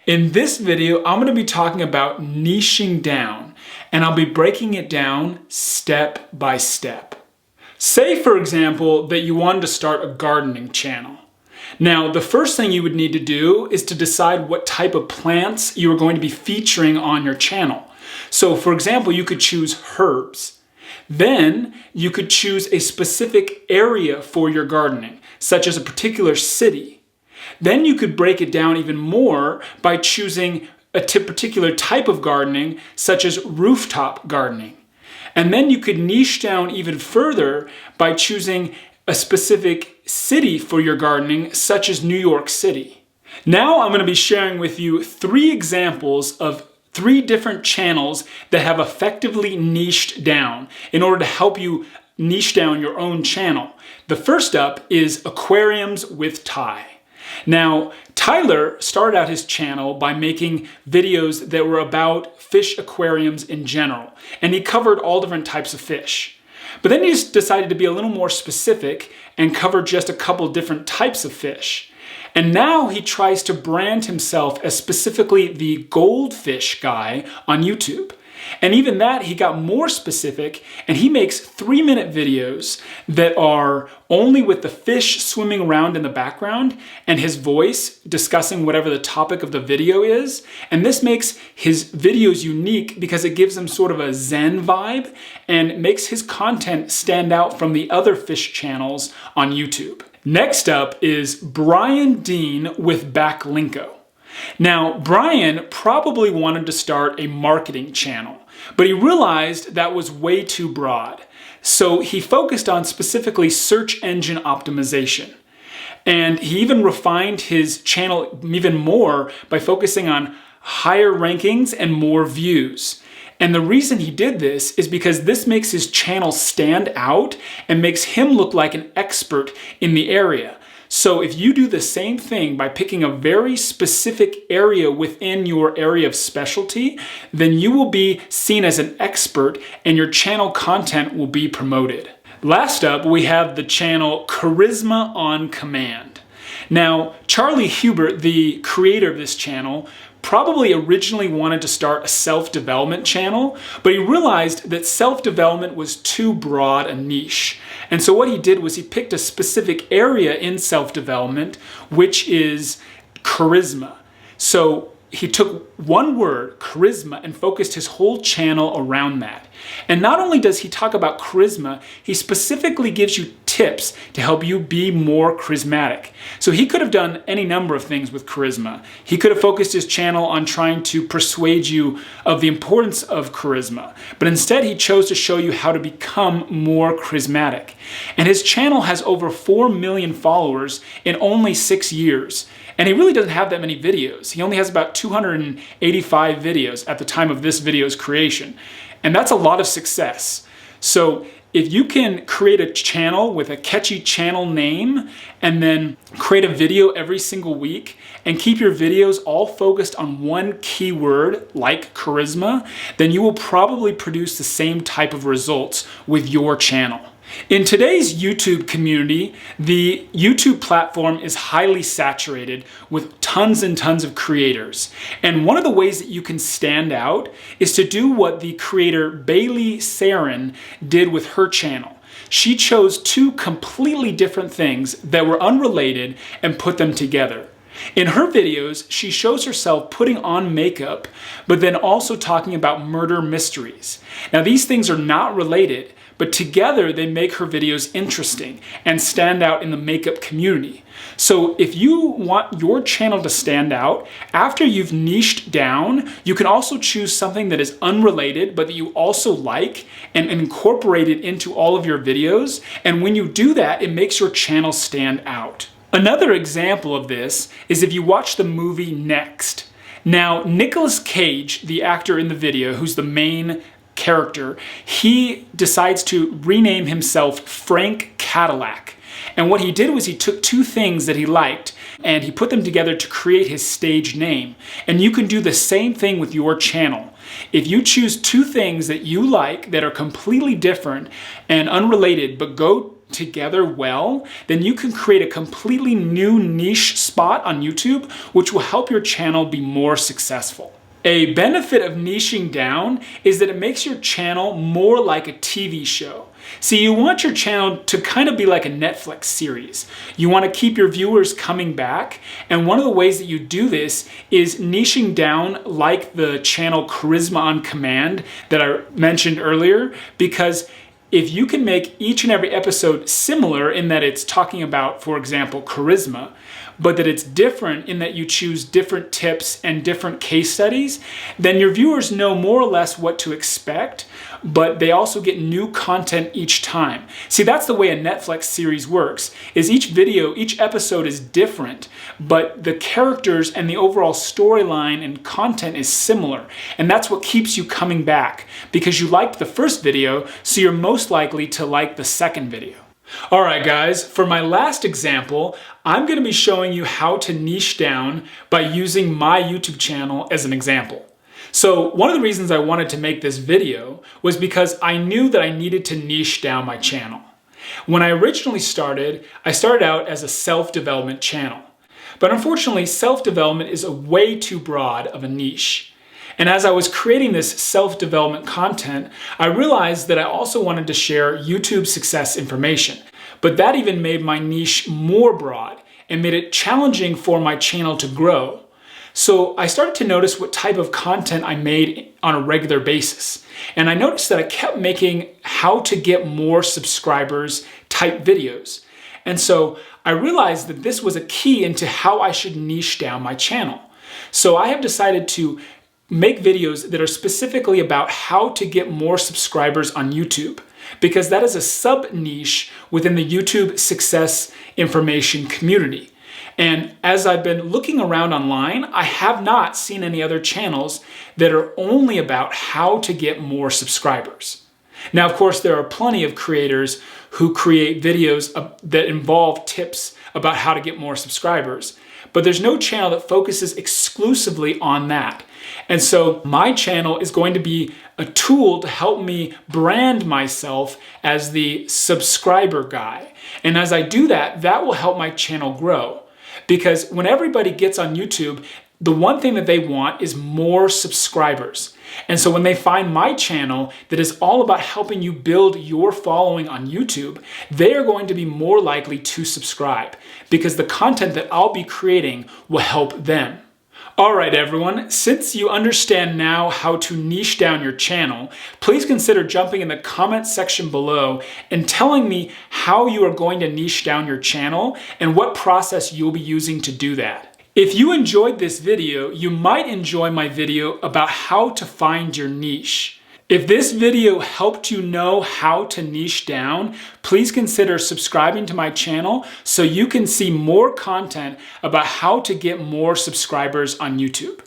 In this video, I'm going to be talking about niching down, and I'll be breaking it down step by step. Say, for example, that you wanted to start a gardening channel. Now, the first thing you would need to do is to decide what type of plants you are going to be featuring on your channel. So, for example, you could choose herbs. Then you could choose a specific area for your gardening, such as a particular city. Then you could break it down even more by choosing a particular type of gardening, such as rooftop gardening. And then you could niche down even further by choosing a specific city for your gardening, such as New York City. Now I'm going to be sharing with you 3 examples of 3 different channels that have effectively niched down in order to help you niche down your own channel. The first up is Aquariums with Ty. Now, Tyler started out his channel by making videos that were about fish aquariums in general, and he covered all different types of fish. But then he just decided to be a little more specific and cover just a couple different types of fish. And now he tries to brand himself as specifically the goldfish guy on YouTube. And even that, he got more specific, and he makes 3-minute videos that are only with the fish swimming around in the background and his voice discussing whatever the topic of the video is. And this makes his videos unique because it gives them sort of a Zen vibe and makes his content stand out from the other fish channels on YouTube. Next up is Brian Dean with Backlinko. Now, Brian probably wanted to start a marketing channel, but he realized that was way too broad. So he focused on specifically search engine optimization. And he even refined his channel even more by focusing on higher rankings and more views. And the reason he did this is because this makes his channel stand out and makes him look like an expert in the area. So if you do the same thing by picking a very specific area within your area of specialty, then you will be seen as an expert and your channel content will be promoted. Last up, we have the channel Charisma on Command. Now, Charlie Hubert, the creator of this channel, probably originally wanted to start a self-development channel, but he realized that self-development was too broad a niche. And so what he did was he picked a specific area in self-development, which is charisma. So he took one word, charisma, and focused his whole channel around that. And not only does he talk about charisma, he specifically gives you tips to help you be more charismatic. So he could have done any number of things with charisma. He could have focused his channel on trying to persuade you of the importance of charisma, but instead he chose to show you how to become more charismatic. And his channel has over 4 million followers in only 6 years. And he really doesn't have that many videos. He only has about 285 videos at the time of this video's creation. And that's a lot of success. So if you can create a channel with a catchy channel name and then create a video every single week and keep your videos all focused on one keyword like charisma, then you will probably produce the same type of results with your channel. In today's YouTube community, the YouTube platform is highly saturated with tons and tons of creators. And one of the ways that you can stand out is to do what the creator Bailey Saren did with her channel. She chose 2 completely different things that were unrelated and put them together. In her videos, she shows herself putting on makeup, but then also talking about murder mysteries. Now, these things are not related, but together they make her videos interesting and stand out in the makeup community. So if you want your channel to stand out, after you've niched down, you can also choose something that is unrelated, but that you also like and incorporate it into all of your videos. And when you do that, it makes your channel stand out. Another example of this is if you watch the movie Next. Now, Nicolas Cage, the actor in the video, who's the main character, he decides to rename himself Frank Cadillac. And what he did was he took 2 things that he liked and he put them together to create his stage name. And you can do the same thing with your channel. If you choose 2 things that you like that are completely different and unrelated, but go together well, then you can create a completely new niche spot on YouTube, which will help your channel be more successful. A benefit of niching down is that it makes your channel more like a TV show. See, you want your channel to kind of be like a Netflix series. You want to keep your viewers coming back, and one of the ways that you do this is niching down like the channel Charisma on Command that I mentioned earlier, because if you can make each and every episode similar in that it's talking about, for example, charisma, but that it's different in that you choose different tips and different case studies, then your viewers know more or less what to expect, but they also get new content each time. See, that's the way a Netflix series works, is each episode is different, but the characters and the overall storyline and content is similar. And that's what keeps you coming back, because you liked the first video, so you're most likely to like the second video. All right, guys, for my last example, I'm going to be showing you how to niche down by using my YouTube channel as an example. So one of the reasons I wanted to make this video was because I knew that I needed to niche down my channel. When I originally started, I started out as a self-development channel. But unfortunately, self-development is a way too broad of a niche. And as I was creating this self-development content, I realized that I also wanted to share YouTube success information. But that even made my niche more broad and made it challenging for my channel to grow. So I started to notice what type of content I made on a regular basis. And I noticed that I kept making how to get more subscribers type videos. And so I realized that this was a key into how I should niche down my channel. So I have decided to make videos that are specifically about how to get more subscribers on YouTube, because that is a sub-niche within the YouTube success information community. And as I've been looking around online, I have not seen any other channels that are only about how to get more subscribers. Now, of course, there are plenty of creators who create videos that involve tips about how to get more subscribers, but there's no channel that focuses exclusively on that. And so my channel is going to be a tool to help me brand myself as the subscriber guy. And as I do that, that will help my channel grow. Because when everybody gets on YouTube, the one thing that they want is more subscribers. And so when they find my channel that is all about helping you build your following on YouTube, they are going to be more likely to subscribe because the content that I'll be creating will help them. All right, everyone, since you understand now how to niche down your channel, please consider jumping in the comments section below and telling me how you are going to niche down your channel and what process you'll be using to do that. If you enjoyed this video, you might enjoy my video about how to find your niche. If this video helped you know how to niche down, please consider subscribing to my channel so you can see more content about how to get more subscribers on YouTube.